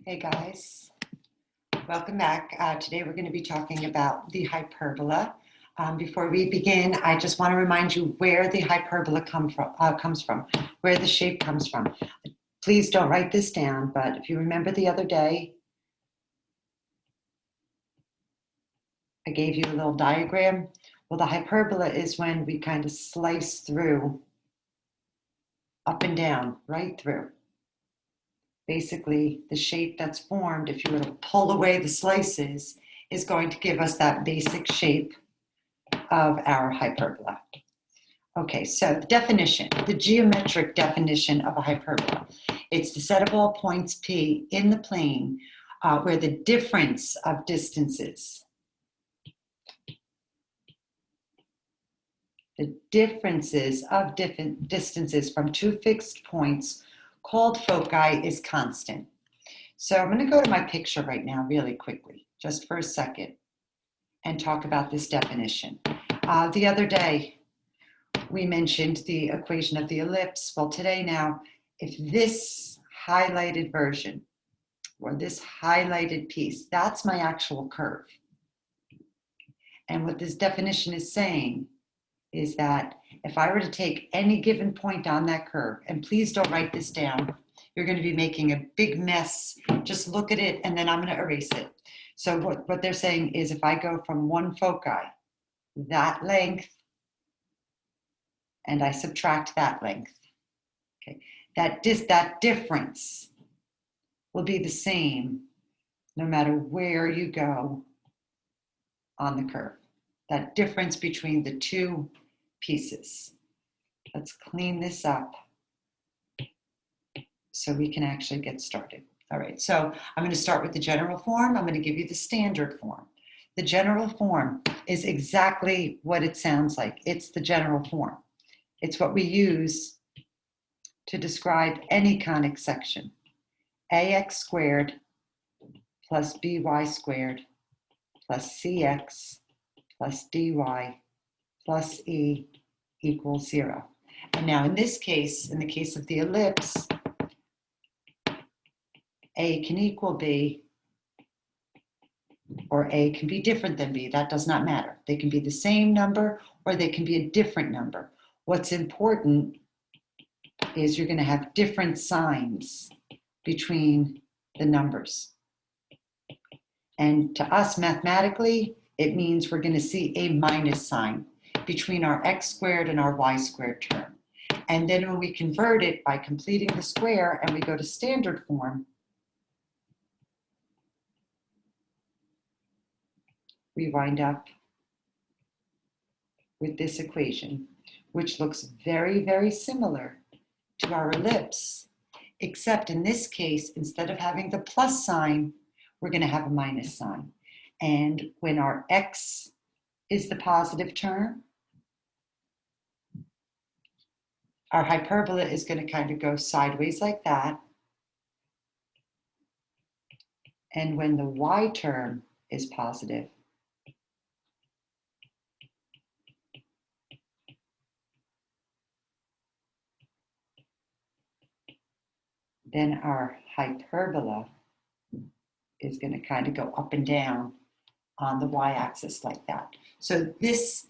Hey guys, welcome back. Today we're going to be talking about the hyperbola. Before we begin, I just want to remind you where the hyperbola comes from, where the shape comes from. Please don't write this down, but if you remember the other day, I gave you a little diagram. Well, the hyperbola is when we kind of slice through, up and down, right through. Basically, the shape that's formed, if you were to pull away the slices, is going to give us that basic shape of our hyperbola. Okay, so the definition, the geometric definition of a hyperbola. It's the set of all points P in the plane where the difference of distances, the differences of different distances from two fixed points called foci is constant. So I'm going to go to my picture right now really quickly, just for a second, and talk about this definition. The other day, we mentioned the equation of the ellipse. Well, today now, if this highlighted version or this highlighted piece, that's my actual curve. And what this definition is saying is that if I were to take any given point on that curve, and please don't write this down, you're going to be making a big mess. Just look at it and then I'm going to erase it. So what they're saying is if I go from one foci, that length, and I subtract that length, okay, that difference will be the same no matter where you go on the curve. That difference between the two pieces. Let's clean this up so we can actually get started. All right, so I'm going to start with the general form. I'm going to give you the standard form. The general form is exactly what it sounds like. It's the general form. It's what we use to describe any conic section. Ax squared plus by squared plus cx plus dy plus e equals 0. And now in this case, in the case of the ellipse, a can equal b, or a can be different than b. That does not matter. They can be the same number or they can be a different number. What's important is you're going to have different signs between the numbers. And to us, mathematically, it means we're going to see a minus sign between our x squared and our y squared term. And then when we convert it by completing the square and we go to standard form, we wind up with this equation, which looks very, very similar to our ellipse, except in this case, instead of having the plus sign, we're going to have a minus sign. And when our x is the positive term, our hyperbola is going to kind of go sideways like that. And when the y term is positive, then our hyperbola is going to kind of go up and down on the y-axis like that. So this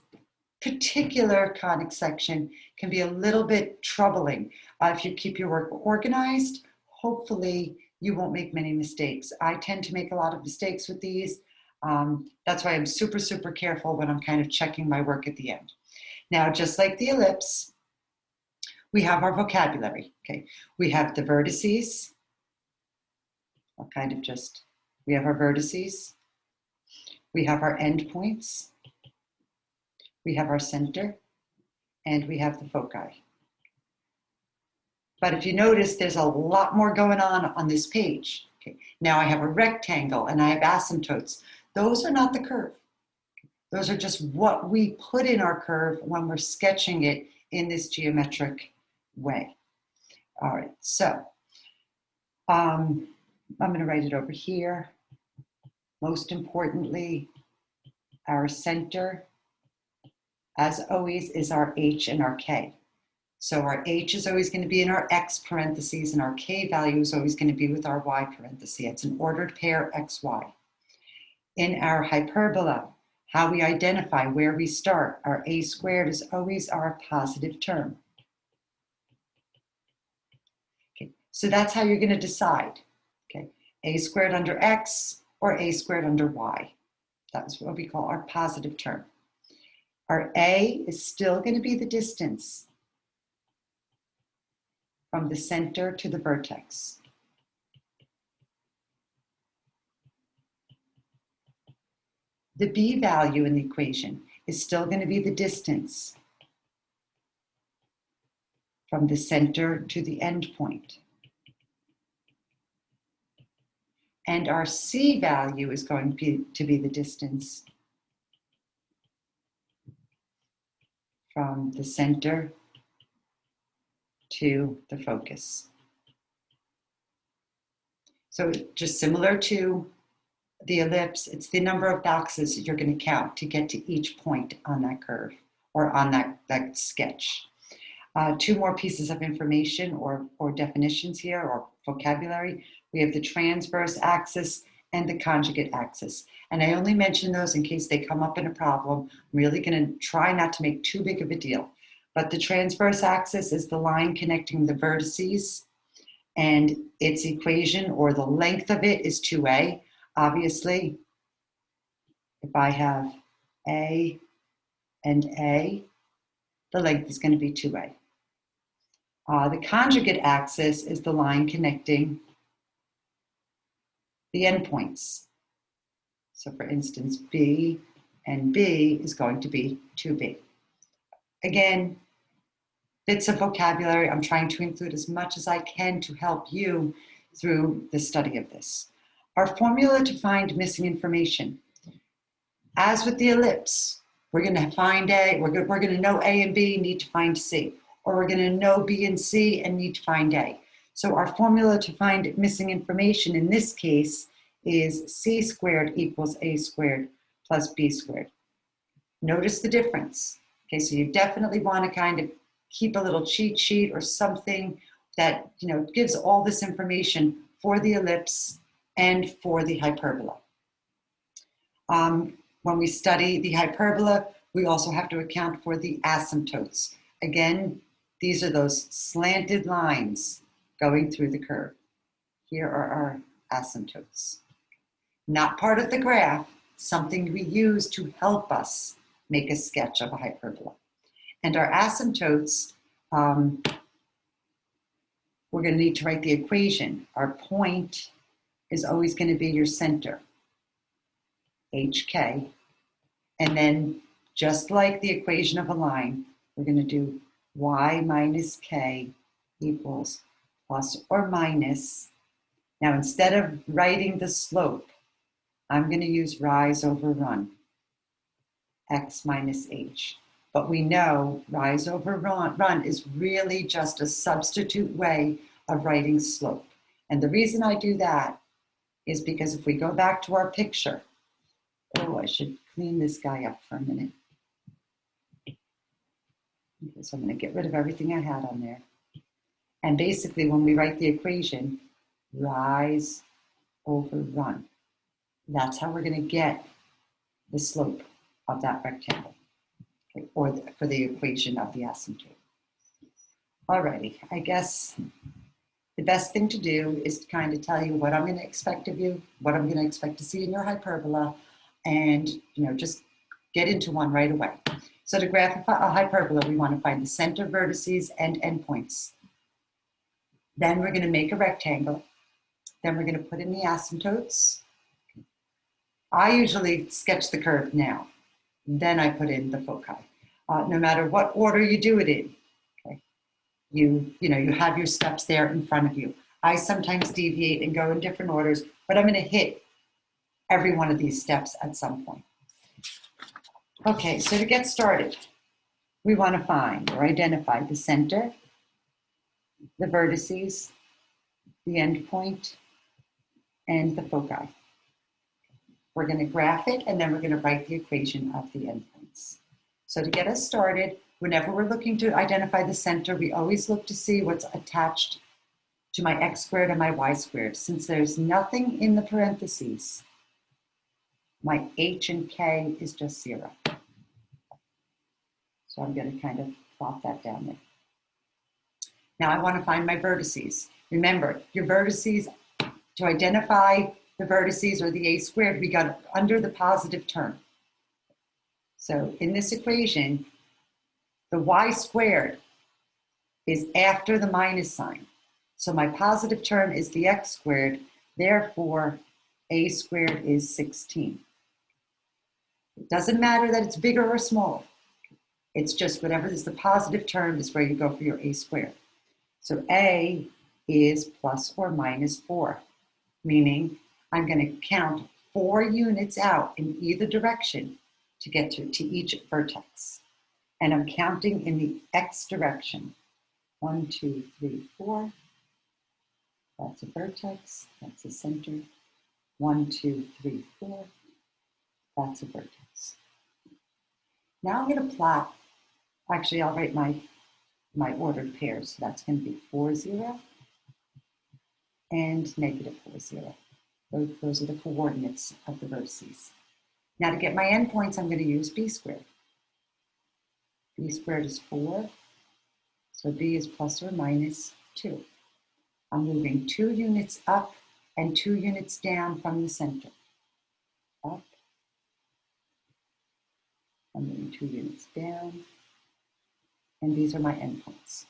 particular conic section can be a little bit troubling. If you keep your work organized, hopefully you won't make many mistakes. I tend to make a lot of mistakes with these. That's why I'm super, super careful when I'm kind of checking my work at the end. Now, just like the ellipse, we have our vocabulary, okay? We have the vertices. We have our vertices. We have our endpoints. We have our center, and we have the foci. But if you notice, there's a lot more going on this page. Okay. Now I have a rectangle and I have asymptotes. Those are not the curve. Those are just what we put in our curve when we're sketching it in this geometric way. All right, so I'm going to write it over here. Most importantly, our center, as always, is our H and our K. So our h is always going to be in our x parentheses, and our k value is always going to be with our y parentheses. It's an ordered pair xy. In our hyperbola, how we identify where we start, our a squared is always our positive term. Okay, so that's how you're going to decide. Okay, a squared under x or a squared under y. That's what we call our positive term. Our a is still going to be the distance from the center to the vertex. The b value in the equation is still going to be the distance from the center to the end point. And our c value is going to be the distance from the center to the focus. So just similar to the ellipse, it's the number of boxes you're going to count to get to each point on that curve or on that sketch. Two more pieces of information or definitions here, or vocabulary. We have the transverse axis and the conjugate axis. And I only mention those in case they come up in a problem. I'm really going to try not to make too big of a deal. But the transverse axis is the line connecting the vertices, and its equation, or the length of it, is 2a. Obviously, if I have a and a, the length is going to be 2a. The conjugate axis is the line connecting the endpoints. So for instance, B and B is going to be 2B. Again, bits of vocabulary. I'm trying to include as much as I can to help you through the study of this. Our formula to find missing information. As with the ellipse, we're going to find A, we're going to know A and B, need to find C. Or we're going to know B and C and need to find A. So our formula to find missing information in this case is C squared equals A squared plus B squared. Notice the difference. Okay, so you definitely want to kind of keep a little cheat sheet or something that gives all this information for the ellipse and for the hyperbola. When we study the hyperbola, we also have to account for the asymptotes. Again, these are those slanted lines going through the curve. Here are our asymptotes. Not part of the graph, something we use to help us make a sketch of a hyperbola. And our asymptotes, we're going to need to write the equation. Our point is always going to be your center, HK. And then just like the equation of a line, we're going to do y minus k equals plus or minus. Now, instead of writing the slope, I'm going to use rise over run, x minus h. But we know rise over run is really just a substitute way of writing slope. And the reason I do that is because if we go back to our picture, I should clean this guy up for a minute. Okay, so I'm going to get rid of everything I had on there. And basically, when we write the equation, rise over run, that's how we're going to get the slope of that rectangle, okay, or for the equation of the asymptote. Alrighty, I guess the best thing to do is to kind of tell you what I'm going to expect of you, what I'm going to expect to see in your hyperbola, and just get into one right away. So to graph a hyperbola, we want to find the center, vertices, and endpoints. Then we're going to make a rectangle. Then we're going to put in the asymptotes. I usually sketch the curve now. Then I put in the foci. No matter what order you do it in, okay? You have your steps there in front of you. I sometimes deviate and go in different orders, but I'm going to hit every one of these steps at some point. Okay, so to get started, we want to find or identify the center, the vertices, the endpoint, and the foci. We're going to graph it, and then we're going to write the equation of the endpoints. So to get us started, Whenever we're looking to identify the center, we always look to see what's attached to my x squared and my y squared. Since there's nothing in the parentheses, my h and k is just 0. So I'm going to kind of plot that down there. Now I want to find my vertices. Remember, your vertices, to identify the vertices or the a squared, we got under the positive term. So in this equation, the y squared is after the minus sign. So my positive term is the x squared, therefore a squared is 16. It doesn't matter that it's bigger or smaller. It's just whatever is the positive term is where you go for your a squared. So a is plus or minus 4, meaning I'm going to count 4 units out in either direction to get to each vertex. And I'm counting in the x direction. 1, 2, 3, 4. That's a vertex. That's a center. 1, 2, 3, 4. That's a vertex. Now I'm going to plot. Actually, I'll write my ordered pairs. So that's going to be 4, 0 and negative 4, 0. Those are the coordinates of the vertices. Now to get my endpoints, I'm going to use b squared. B squared is 4, so b is plus or minus 2. I'm moving 2 units up and 2 units down from the center. Up. I'm moving 2 units down. And these are my endpoints.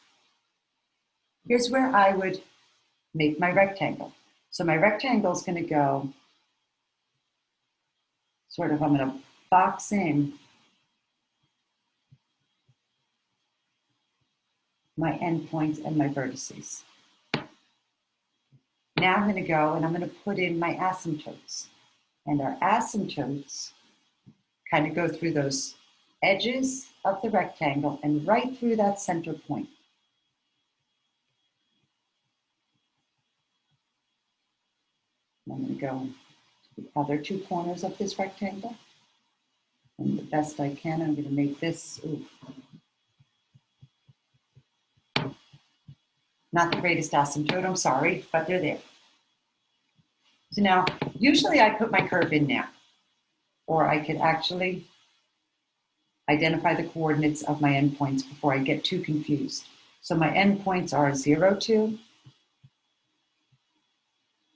Here's where I would make my rectangle. So my rectangle is going to go I'm going to box in my endpoints and my vertices. Now I'm going to go and I'm going to put in my asymptotes. And our asymptotes kind of go through those edges of the rectangle and right through that center point. And I'm going to go to the other 2 corners of this rectangle. And the best I can, I'm going to make this, not the greatest asymptote, I'm sorry, but they're there. So now, usually I put my curve in now, or I could actually identify the coordinates of my endpoints before I get too confused. So my endpoints are 0, 2,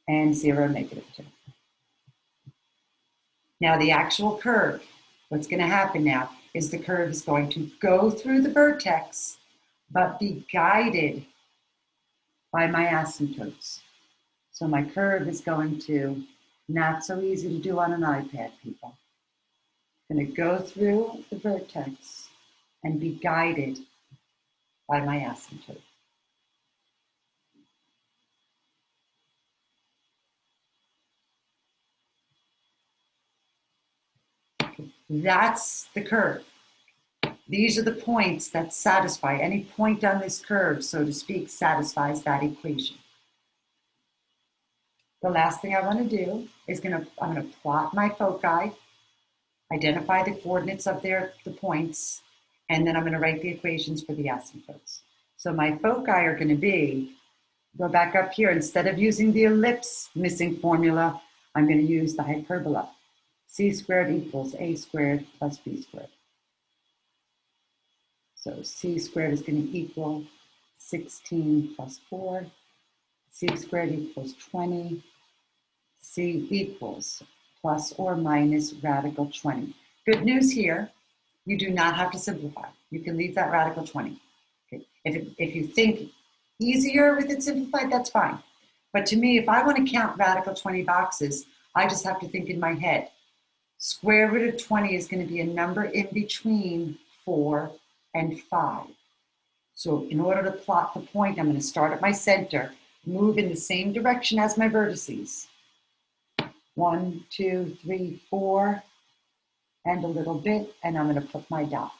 and 0, negative 2. Now the actual curve, what's going to happen now is the curve is going to go through the vertex, but be guided by my asymptotes. So my curve is going to, not so easy to do on an iPad, people. It's going to go through the vertex and be guided by my asymptote. That's the curve. These are the points that satisfy. Any point on this curve, so to speak, satisfies that equation. The last thing I want to do is I'm going to plot my foci, identify the coordinates of the points, and then I'm going to write the equations for the asymptotes. So my foci are going to be, go back up here, instead of using the ellipse missing formula, I'm going to use the hyperbola. C squared equals a squared plus b squared. So c squared is going to equal 16 plus 4. C squared equals 20. C equals plus or minus radical 20. Good news here, you do not have to simplify. You can leave that radical 20. Okay. If you think easier with it simplified, that's fine. But to me, if I want to count radical 20 boxes, I just have to think in my head. Square root of 20 is going to be a number in between 4 and 5. So in order to plot the point, I'm going to start at my center, move in the same direction as my vertices. 1, 2, 3, 4, and a little bit, and I'm going to put my dot.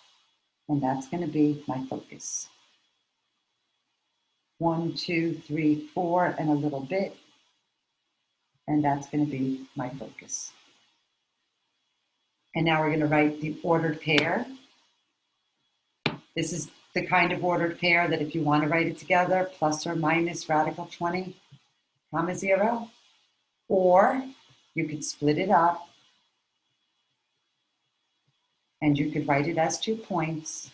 And that's going to be my focus. 1, 2, 3, 4, and a little bit, and that's going to be my focus. And now we're going to write the ordered pair. This is the kind of ordered pair that if you want to write it together, plus or minus radical 20, comma 0, or you could split it up and you could write it as 2 points.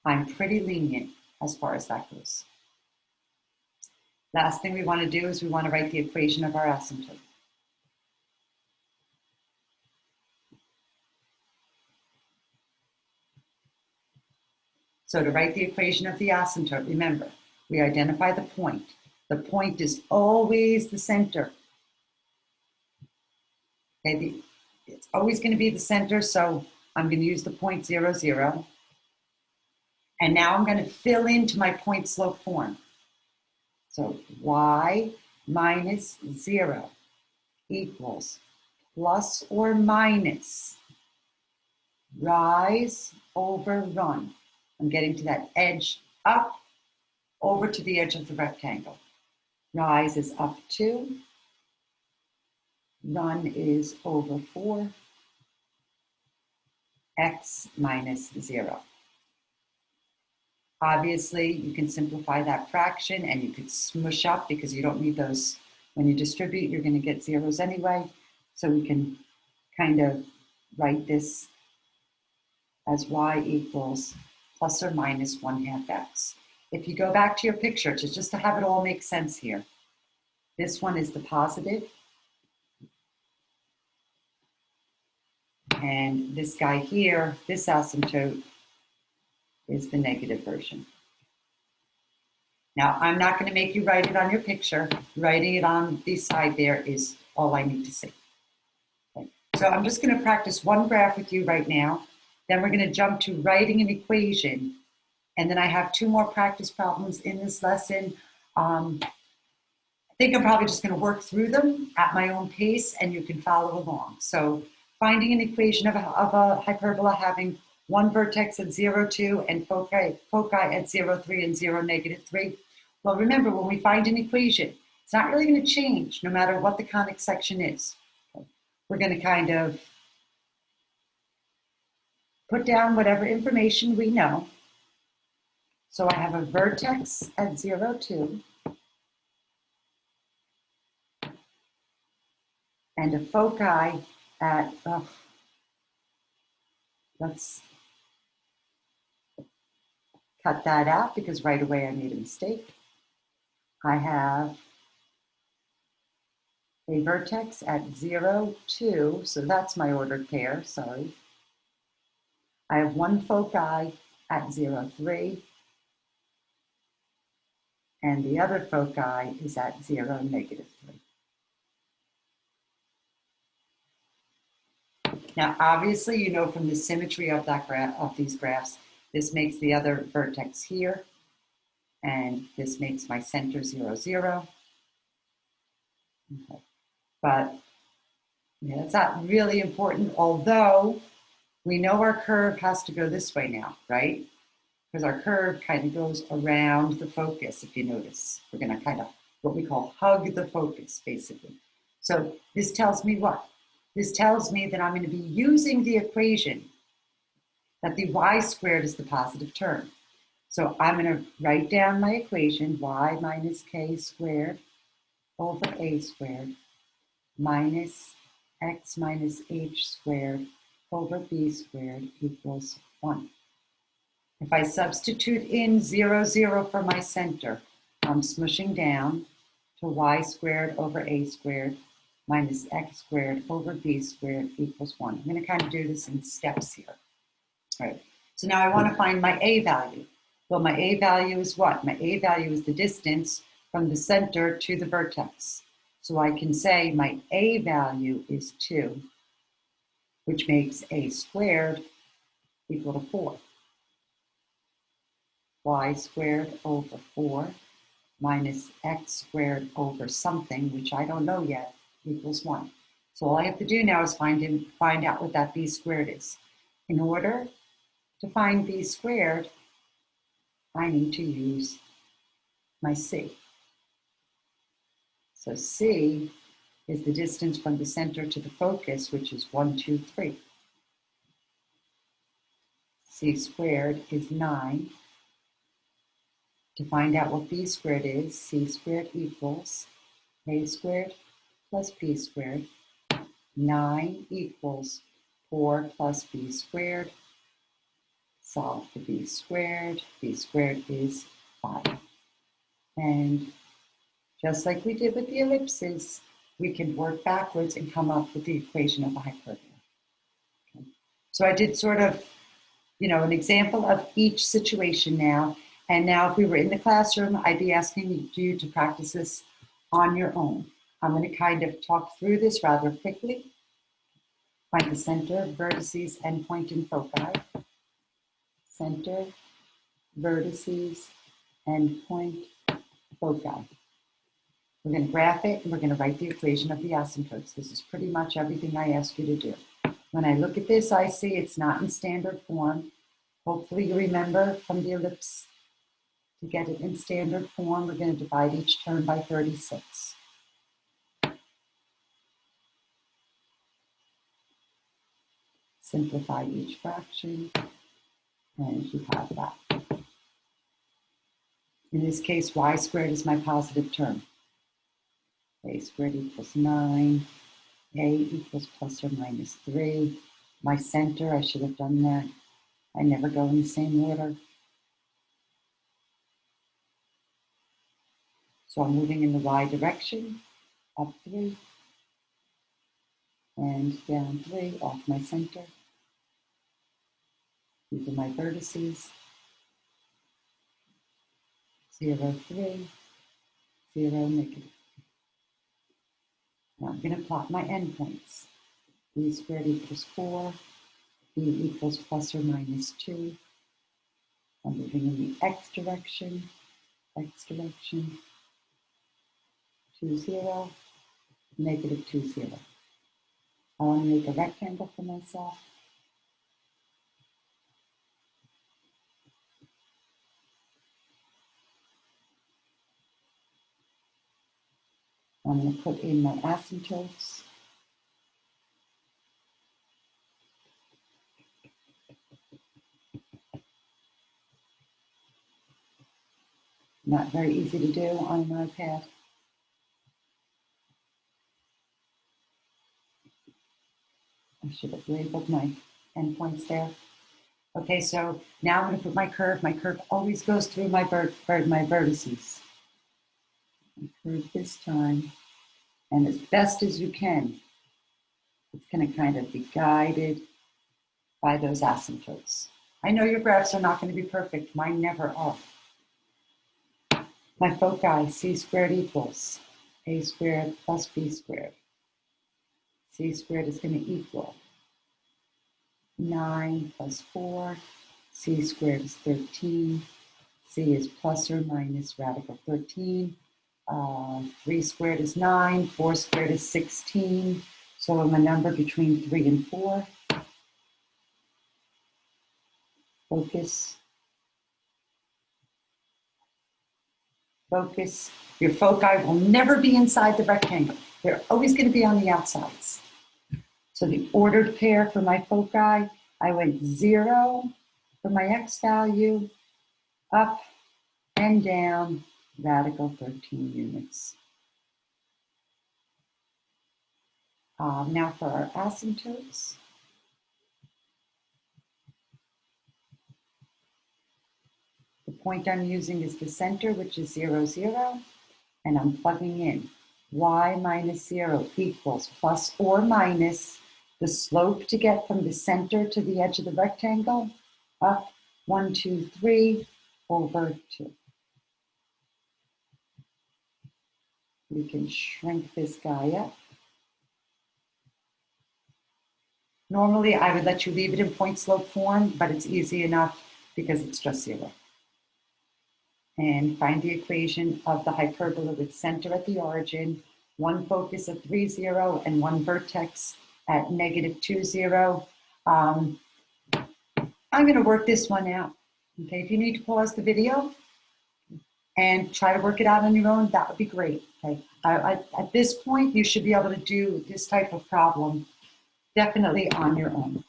I'm pretty lenient as far as that goes. Last thing we want to do is we want to write the equation of our asymptote. So to write the equation of the asymptote, remember, we identify the point. The point is always the center. Okay, it's always going to be the center, so I'm going to use the point 0, 0. And now I'm going to fill into my point slope form. So y minus 0 equals plus or minus rise over run. I'm getting to that edge up over to the edge of the rectangle. Rise is up 2. Run is over 4. X minus 0. Obviously, you can simplify that fraction and you could smush up because you don't need those. When you distribute, you're going to get zeros anyway. So we can kind of write this as y equals plus or minus 1/2 x. If you go back to your picture, just to have it all make sense here, this one is the positive, and this guy here, this asymptote, is the negative version. Now, I'm not going to make you write it on your picture. Writing it on the side there is all I need to see. Okay. So I'm just going to practice one graph with you right now. Then we're going to jump to writing an equation. And then I have 2 more practice problems in this lesson. I think I'm probably just going to work through them at my own pace and you can follow along. So finding an equation of a hyperbola having one vertex at 0, 2 and foci at 0, 3 and 0, negative 3. Well, remember, when we find an equation, it's not really going to change no matter what the conic section is. Okay. We're going to kind of put down whatever information we know. So I have a vertex at 0, 2 and a foci at, let's cut that out because right away I made a mistake. I have a vertex at 0, 2, so that's my ordered pair, sorry. I have one foci at 0, 3, and the other foci is at 0, negative 3. Now, obviously, you know from the symmetry of that graph, of these graphs, this makes the other vertex here, and this makes my center 0, 0. Okay. But yeah, it's not really important, although we know our curve has to go this way now, right? Because our curve kind of goes around the focus, if you notice. We're going to kind of, what we call hug the focus, basically. So this tells me what? This tells me that I'm going to be using the equation that the y squared is the positive term. So I'm going to write down my equation, y minus k squared over a squared minus x minus h squared over b squared equals 1. If I substitute in 0, 0 for my center, I'm smushing down to y squared over a squared minus x squared over b squared equals 1. I'm going to kind of do this in steps here. All right. So now I want to find my a value. Well, my a value is what? My a value is the distance from the center to the vertex. So I can say my a value is 2, which makes a squared equal to 4. Y squared over 4 minus x squared over something, which I don't know yet, equals 1. So all I have to do now is find out what that b squared is. In order to find b squared, I need to use my c. So c is the distance from the center to the focus, which is 1, 2, 3. C squared is 9. To find out what B squared is, C squared equals A squared plus B squared. 9 equals 4 plus B squared. Solve for B squared. B squared is 5. And just like we did with the ellipses, we can work backwards and come up with the equation of the hyperbola. Okay. So I did sort of, an example of each situation now. And now if we were in the classroom, I'd be asking you to practice this on your own. I'm going to kind of talk through this rather quickly. Find the center, vertices, and point and foci. Center, vertices, and point, foci. We're going to graph it, and we're going to write the equation of the asymptotes. This is pretty much everything I ask you to do. When I look at this, I see it's not in standard form. Hopefully you remember from the ellipse to get it in standard form, we're going to divide each term by 36. Simplify each fraction, and you have that. In this case, y squared is my positive term. A squared equals 9. A equals plus or minus 3. My center, I should have done that. I never go in the same order. So I'm moving in the y direction, up 3, and down 3, off my center. These are my vertices. 0, 3, 0, negative. Now I'm going to plot my endpoints. B squared equals 4. B equals plus or minus 2. I'm moving in the x direction, 2, 0, negative 2, 0. I want to make a rectangle for myself. I'm going to put in my asymptotes. Not very easy to do on an iPad. I should have labeled my endpoints there. Okay, so now I'm going to put my curve. My curve always goes through my vertices. My curve this time, and as best as you can, it's going to kind of be guided by those asymptotes. I know your graphs are not going to be perfect. Mine never are. My foci, c squared equals a squared plus b squared. C squared is going to equal 9 plus 4. C squared is 13. C is plus or minus radical 13. 3 squared is 9. 4 squared is 16. So I'm a number between 3 and 4. Focus. Focus. Your foci will never be inside the rectangle. They're always going to be on the outsides. So the ordered pair for my foci, I went 0 for my x value, up and down, radical 13 units. Now for our asymptotes. The point I'm using is the center, which is 0, 0, and I'm plugging in y minus 0 equals plus or minus the slope to get from the center to the edge of the rectangle, up 1, 2, 3, over 2. We can shrink this guy up. Normally, I would let you leave it in point slope form, but it's easy enough because it's just 0. And find the equation of the hyperbola with center at the origin, one focus of 3, 0, and one vertex at negative 2, 0. I'm going to work this one out. Okay, if you need to pause the video and try to work it out on your own, that would be great. Okay, at this point, you should be able to do this type of problem definitely on your own.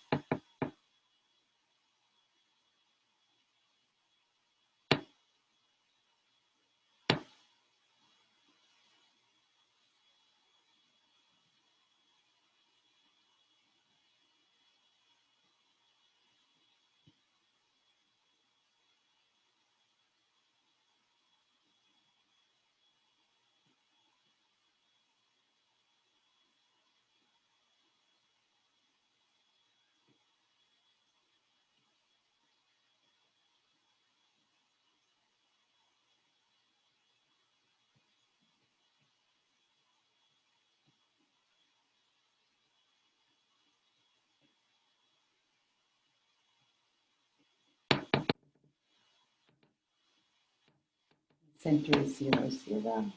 Center is 0, 0.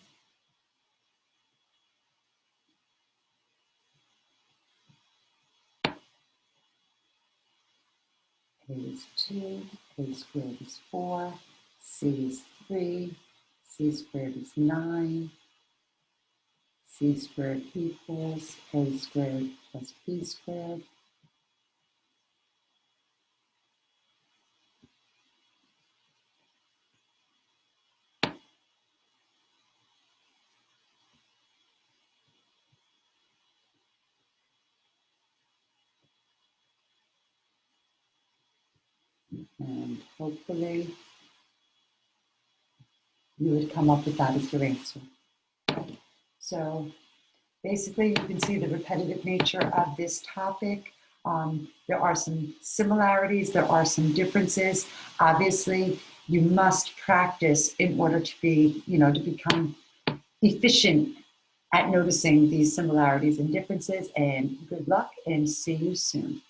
A is 2, A squared is 4, C is 3, C squared is 9, C squared equals A squared plus B squared. And hopefully you would come up with that as your answer. So basically, you can see the repetitive nature of this topic. There are some similarities, there are some differences. Obviously, you must practice in order to be, to become efficient at noticing these similarities and differences. And good luck and see you soon.